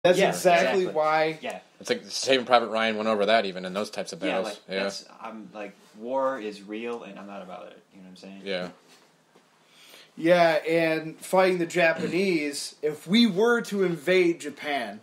That's exactly why. Yeah. It's like Saving Private Ryan went over that even in those types of battles. I'm like, war is real, and I'm not about it. You know what I'm saying? Yeah. Yeah, and fighting the Japanese, if we were to invade Japan,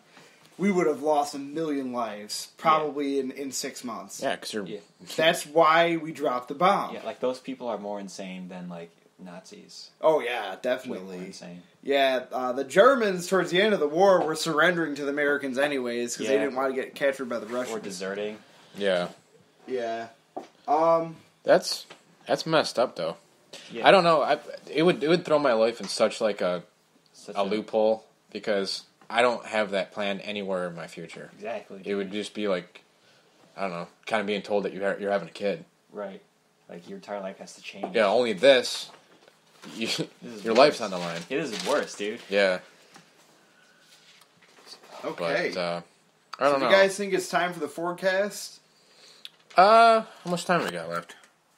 we would have lost 1 million lives, probably in 6 months. Yeah, because you're... Yeah. That's why we dropped the bomb. Yeah, like, those people are more insane than, like, Nazis. Oh, yeah, Way definitely. more insane. Yeah, the Germans, towards the end of the war, were surrendering to the Americans anyways, because they didn't want to get captured by the Russians. Or deserting. Yeah. Yeah. That's messed up, though. Yeah. I don't know. It would throw my life in such like a loophole, because I don't have that plan anywhere in my future. Exactly. It would just be like, I don't know, kind of being told that you're having a kid. Right. Like, your entire life has to change. Yeah, only this. Your life's on the line. It is worse, dude. Yeah. Okay. But, I don't know. Do you guys think it's time for the forecast? How much time we got left?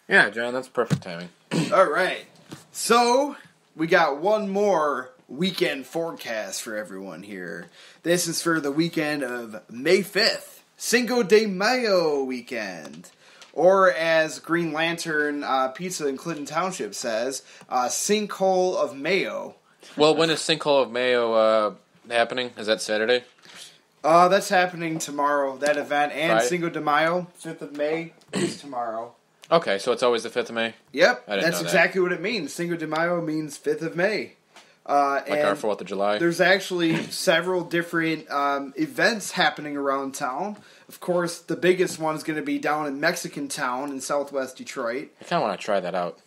Yeah, John, that's perfect timing. All right. So, we got one more weekend forecast for everyone here. This is for the weekend of May 5th, Cinco de Mayo weekend. Or, as Green Lantern Pizza in Clinton Township says, Sinkhole of Mayo. Well, when is Sinkhole of Mayo happening? Is that Saturday? That's happening tomorrow, that event. And Friday? Cinco de Mayo, 5th of May, is tomorrow. Okay, so it's always the 5th of May? Yep, I didn't that's know that. exactly what it means. Cinco de Mayo means 5th of May. Like our 4th of July? There's actually several different events happening around town. Of course, the biggest one is going to be down in Mexican Town in southwest Detroit. I kind of want to try that out.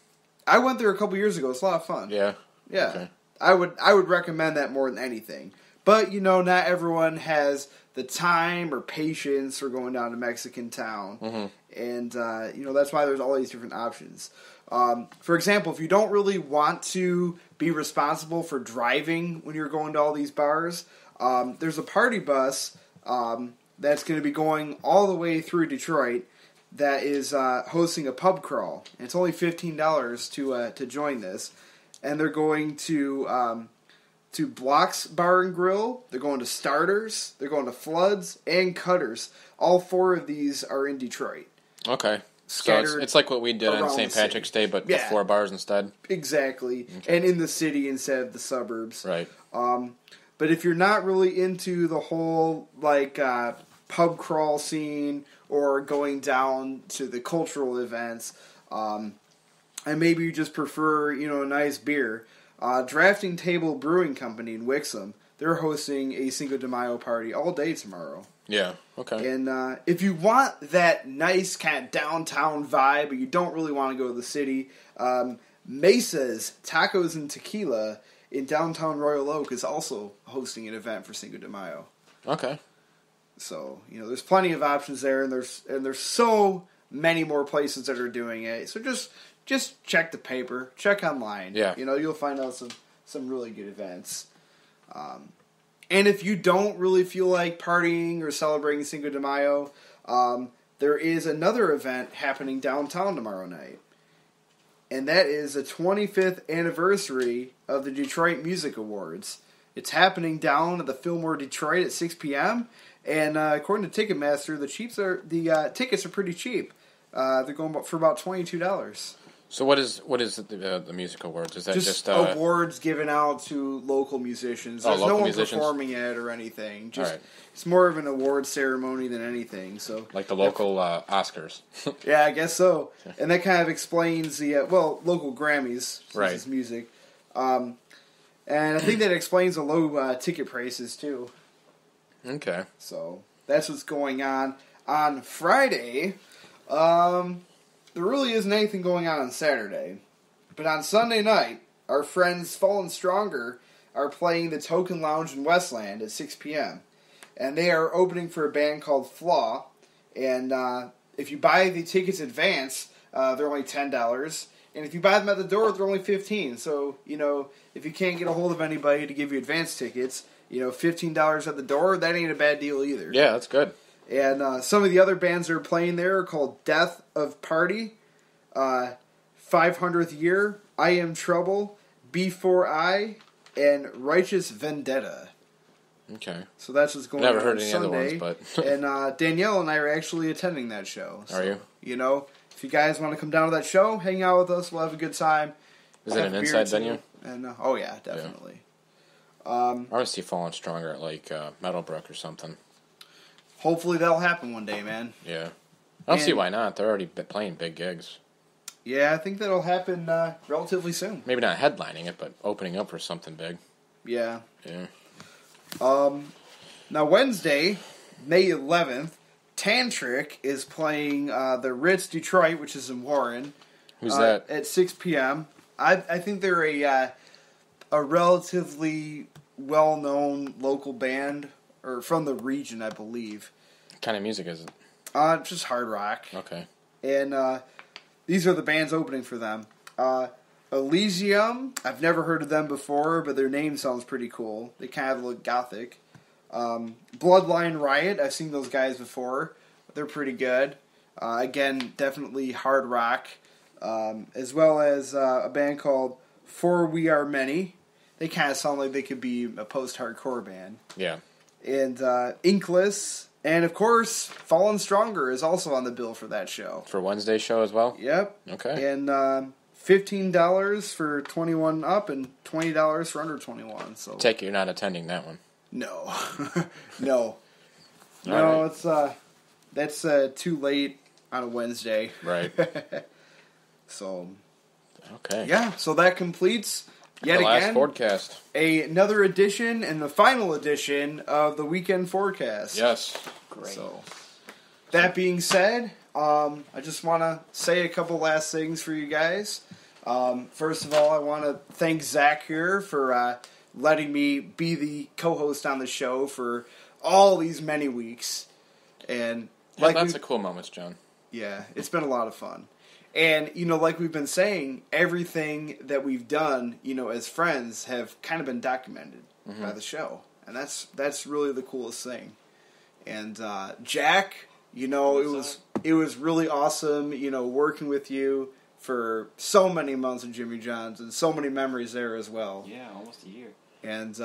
I went there a couple years ago. It's a lot of fun. Yeah? Yeah. Okay. I would recommend that more than anything. But, not everyone has the time or patience for going down to Mexican Town. Mm-hmm. And, that's why there's all these different options. For example, if you don't really want to be responsible for driving when you're going to all these bars, there's a party bus that's going to be going all the way through Detroit that is hosting a pub crawl. And it's only $15 to join this. And they're going to Block's Bar and Grill. They're going to Starters. They're going to Floods and Cutters. All 4 of these are in Detroit. Okay. So it's like what we did on around St. the Patrick's Day, but Yeah. with 4 bars instead? Exactly. Okay. And in the city instead of the suburbs. Right. But if you're not really into the whole, pub crawl scene or going down to the cultural events, and maybe you just prefer, a nice beer, Drafting Table Brewing Company in Wixom, they're hosting a Cinco de Mayo party all day tomorrow. Yeah, okay. And if you want that nice kind of downtown vibe, but you don't really want to go to the city, Mesa's Tacos and Tequila in downtown Royal Oak is also hosting an event for Cinco de Mayo. Okay. So, there's plenty of options there, and there's so many more places that are doing it. So just check the paper, check online. Yeah. You'll find out some really good events. And if you don't really feel like partying or celebrating Cinco de Mayo, there is another event happening downtown tomorrow night. And that is the 25th anniversary of the Detroit Music Awards. It's happening down at the Fillmore Detroit at 6 p.m. And according to Ticketmaster, the tickets are pretty cheap. They're going for about $22. So what is the music awards? Is that just awards given out to local musicians? There's local no one musicians? performing it or anything. Just All right. It's more of an award ceremony than anything. So like the local Oscars? yeah, I guess so. And that kind of explains the local Grammys, since Right. it's music. And I think that explains the low ticket prices too. Okay. So that's what's going on Friday. There really isn't anything going on Saturday. But on Sunday night, our friends Fallen Stronger are playing the Token Lounge in Westland at 6 p.m. And they are opening for a band called Flaw. And if you buy the tickets in advance, they're only $10. And if you buy them at the door, they're only $15. So, if you can't get a hold of anybody to give you advance tickets, $15 at the door, that ain't a bad deal either. Yeah, that's good. And some of the other bands that are playing there are called Death of Party, 500th Year, I Am Trouble, B4I, and Righteous Vendetta. Okay. So that's what's going Never on heard any Sunday. other ones, but And Danielle and I are actually attending that show. So, are you? You know, if you guys want to come down to that show, hang out with us. We'll have a good time. Is it an inside venue? And oh yeah, definitely. I want to see Fallen Stronger at like Meadowbrook or something. Hopefully that'll happen one day, man. Yeah. I don't see why not. They're already playing big gigs. Yeah, I think that'll happen relatively soon. Maybe not headlining it, but opening up for something big. Yeah. Yeah. Now Wednesday, May 11th, Tantric is playing the Ritz Detroit, which is in Warren. Who's that? At 6 p.m. I think they're a relatively well-known local band, or from the region, I believe. What kind of music is it? Just hard rock. Okay. And these are the bands opening for them. Elysium, I've never heard of them before, but their name sounds pretty cool. They kind of look gothic. Bloodline Riot, I've seen those guys before. They're pretty good. Again, definitely hard rock. As well as a band called For We Are Many. They kind of sound like they could be a post-hardcore band. Yeah. And Inkless. And, of course, Fallen Stronger is also on the bill for that show. For Wednesday's show as well? Yep. Okay. And $15 for 21 up and $20 for under 21. So Take it you're not attending that one. No. No. All It's that's too late on a Wednesday. Right. So Okay. yeah, so that completes yet the last again forecast. another edition and the final edition of the Weekend Forecast. Yes. Great. So that being said, I just want to say a couple last things for you guys. First of all, I want to thank Zach here for letting me be the co-host on the show for all these many weeks. And Yeah, like lots of cool moments, John. yeah, it's been a lot of fun. And, like we've been saying, everything that we've done, as friends have kind of been documented by the show. And that's really the coolest thing. And Jack, it was really awesome, working with you for so many months of Jimmy John's and so many memories there as well. Yeah, almost a year. And,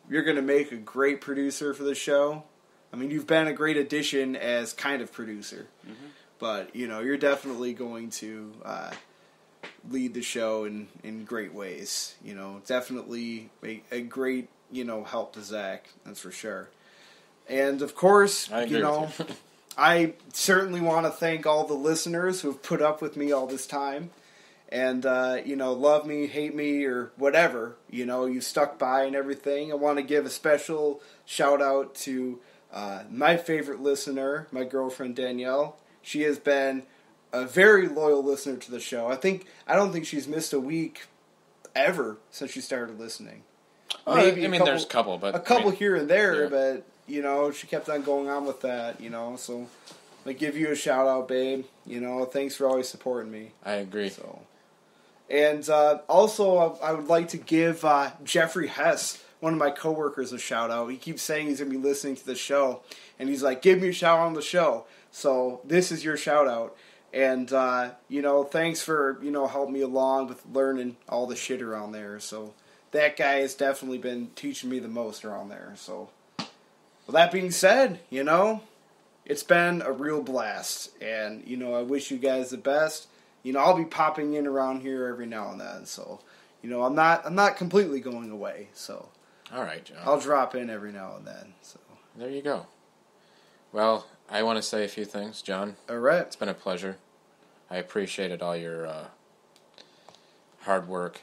you're going to make a great producer for the show. I mean, you've been a great addition as kind of producer. Mm-hmm. But, you're definitely going to lead the show in great ways. Definitely a great, help to Zach, that's for sure. And, of course, I agree with you. I certainly want to thank all the listeners who have put up with me all this time. And, love me, hate me, or whatever. You stuck by and everything. I want to give a special shout-out to my favorite listener, my girlfriend Danielle. She has been a very loyal listener to the show. I don't think she's missed a week ever since she started listening. Maybe there's a couple, but a couple here and there, yeah. But she kept on going on with that. So I give you a shout out, babe. Thanks for always supporting me. I agree. So, and also I would like to give Jeffrey Hess, one of my coworkers, a shout out. He keeps saying he's gonna be listening to the show, and he's like, "Give me a shout out on the show." So this is your shout out. And, thanks for, helping me along with learning all the shit around there. So that guy has definitely been teaching me the most around there. So, with that being said, it's been a real blast. And, I wish you guys the best. I'll be popping in around here every now and then. So, I'm not completely going away. So, all right, John. I'll drop in every now and then. So there you go. Well, I want to say a few things, John. All right. It's been a pleasure. I appreciated all your hard work.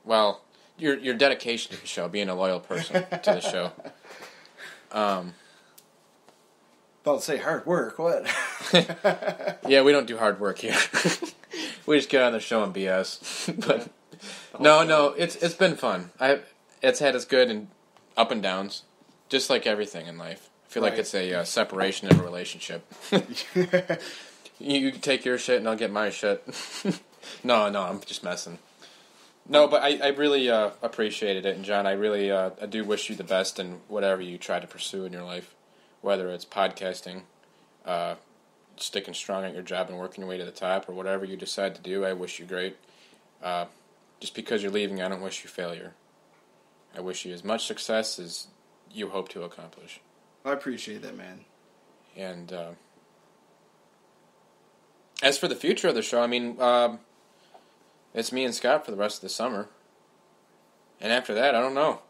Well, your dedication to the show, being a loyal person to the show. About to say hard work, what? Yeah, we don't do hard work here. We just get on the show and BS. But no, it's been fun. It's had its good and up and downs, just like everything in life. I feel like it's a separation of a relationship. You take your shit and I'll get my shit. No, I'm just messing. No, but I really appreciated it, and John, I really I do wish you the best in whatever you try to pursue in your life, whether it's podcasting, sticking strong at your job and working your way to the top, or whatever you decide to do. I wish you great. Just because you're leaving, I don't wish you failure. I wish you as much success as you hope to accomplish. I appreciate that, man. And as for the future of the show, I mean, it's me and Scott for the rest of the summer. And after that, I don't know.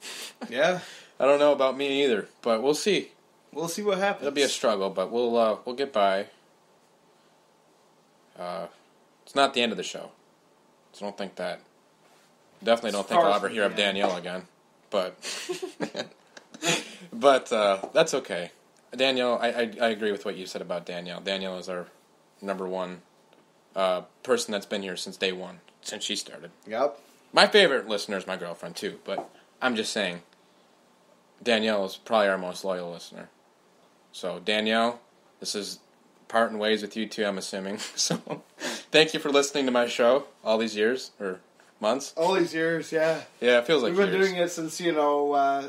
Yeah. I don't know about me either, but we'll see. We'll see what happens. It'll be a struggle, but we'll get by. It's not the end of the show, so don't think that. Definitely don't think I'll ever hear of Danielle again, but that's okay. Danielle, I agree with what you said about Danielle. Danielle is our number one person that's been here since day one, since she started. Yep. My favorite listener is my girlfriend too, but I'm just saying Danielle is probably our most loyal listener. So Danielle, this is parting ways with you too, I'm assuming. So thank you for listening to my show all these years, or months. All these years, yeah. Yeah, it feels like we've been years. doing it since,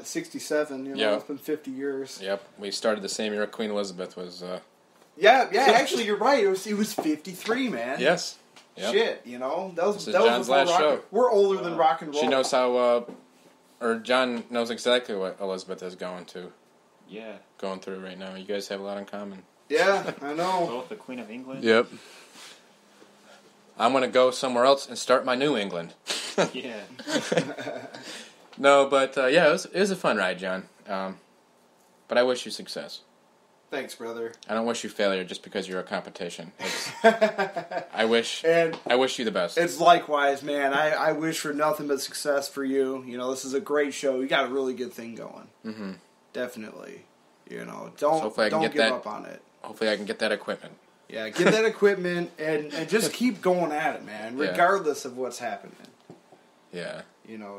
67. Yep. It's been 50 years. Yep, we started the same year Queen Elizabeth was... Yeah, actually, you're right. It was 53, man. Yes. Yep. Shit, that was This is that John's was last show. We're older than rock and roll. She knows how... or John knows exactly what Elizabeth is going through right now. You guys have a lot in common. Yeah, I know. Both the Queen of England. Yep. I'm going to go somewhere else and start my New England. Yeah. No, but yeah, it was a fun ride, John. But I wish you success. Thanks, brother. I don't wish you failure just because you're a competition. I wish you the best. It's likewise, man. I wish for nothing but success for you. This is a great show. You got a really good thing going. Mm-hmm. Definitely. Don't give up on it. Hopefully I can get that equipment. Yeah, get that equipment and just keep going at it, man, regardless of what's happening. Yeah.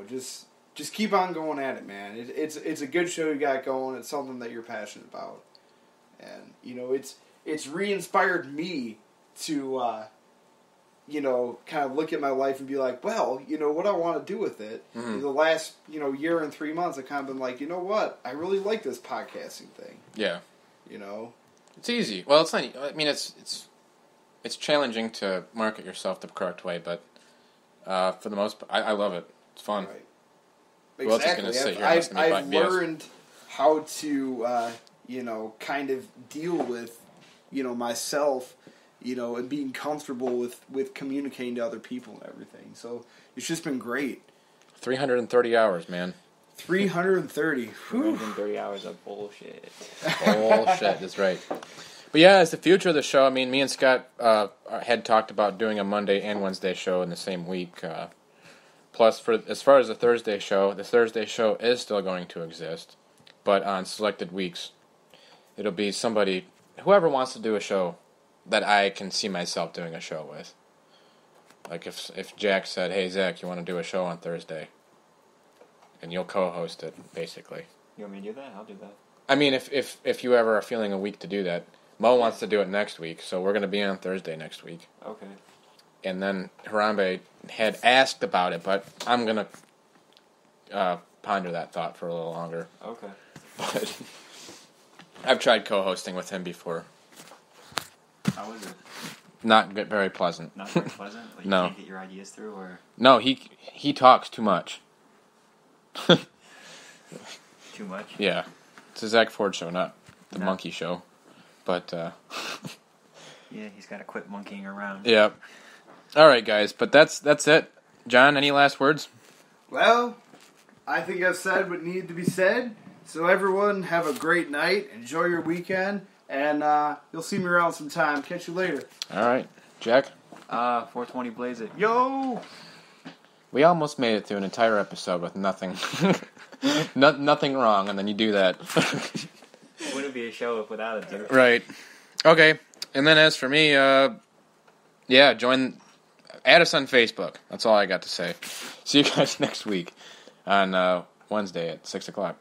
Just keep on going at it, man. It's a good show you got going. It's something that you're passionate about. And, it's re-inspired me to, kind of look at my life and be like, well, what I want to do with it. Mm-hmm. The last, year and 3 months, I've kind of been like, you know what? I really like this podcasting thing. Yeah. It's It's easy. Well, it's not. I mean, it's challenging to market yourself the correct way, but for the most part, I love it. It's fun. Right. Who else is Exactly. going to sit here and listen to me I've BS? learned how to, kind of deal with, myself, and being comfortable with communicating to other people and everything. So it's just been great. 330 hours, man. 330. 330 hours of bullshit. Bullshit, that's right. But yeah, as the future of the show, I mean, me and Scott had talked about doing a Monday and Wednesday show in the same week. Plus, as far as the Thursday show is still going to exist, but on selected weeks. It'll be whoever wants to do a show that I can see myself doing a show with. Like if Jack said, hey, Zach, you want to do a show on Thursday? And you'll co-host it, basically. You want me to do that? I'll do that. I mean, if you ever are feeling a week to do that. Mo wants to do it next week, so we're going to be on Thursday next week. Okay. And then Harambe had asked about it, but I'm going to ponder that thought for a little longer. Okay. But I've tried co-hosting with him before. How was it? Not very pleasant. Not very pleasant? Like No. You can't get your ideas through, or? No, he talks too much. Too much? Yeah. It's a Zach Ford show, not the No. monkey show. But, Yeah, he's got to quit monkeying around. yeah. All right, guys, but that's it. John, any last words? Well, I think I've said what needed to be said. So everyone, have a great night. Enjoy your weekend. And you'll see me around sometime. Catch you later. All right. Jack? 420 Blaze It. Yo! We almost made it through an entire episode with nothing. Nothing wrong, and then you do that. Wouldn't be a show without it, dude. Right. Okay. And then as for me, add us on Facebook. That's all I got to say. See you guys next week on Wednesday at 6 o'clock.